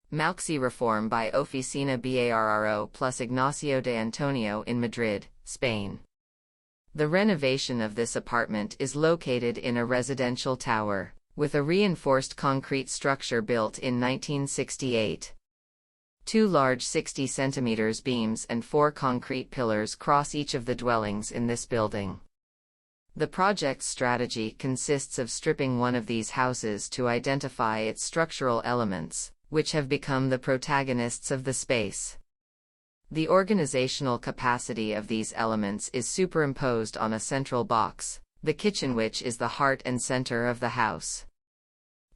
MAUXI reform by Oficina BA-RRO Ignacio de Antonio in Madrid, Spain. The renovation of this apartment is located in a residential tower, with a reinforced concrete structure built in 1968. Two large 60 cm beams and 4 concrete pillars cross each of the dwellings in this building. The project's strategy consists of stripping one of these houses to identify its structural elements, which have become the protagonists of the space. The organizational capacity of these elements is superimposed on a central box, the kitchen, which is the heart and center of the house.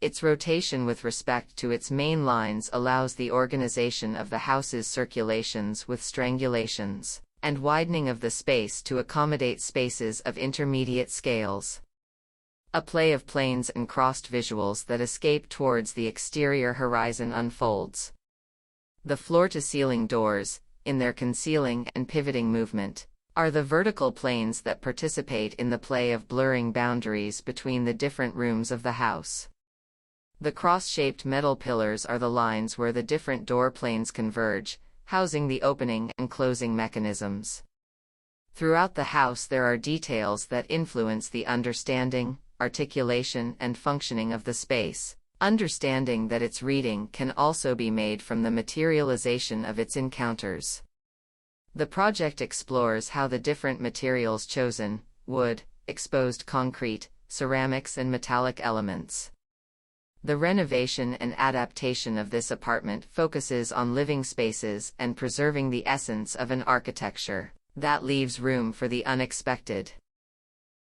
Its rotation with respect to its main lines allows the organization of the house's circulations with strangulations, and widening of the space to accommodate spaces of intermediate scales. A play of planes and crossed visuals that escape towards the exterior horizon unfolds. The floor-to-ceiling doors, in their concealing and pivoting movement, are the vertical planes that participate in the play of blurring boundaries between the different rooms of the house. The cross-shaped metal pillars are the lines where the different door planes converge, housing the opening and closing mechanisms. Throughout the house there are details that influence the understanding, articulation and functioning of the space, understanding that its reading can also be made from the materialization of its encounters. The project explores how the different materials chosen, wood, exposed concrete, ceramics and metallic elements. The renovation and adaptation of this apartment focuses on living spaces and preserving the essence of an architecture that leaves room for the unexpected.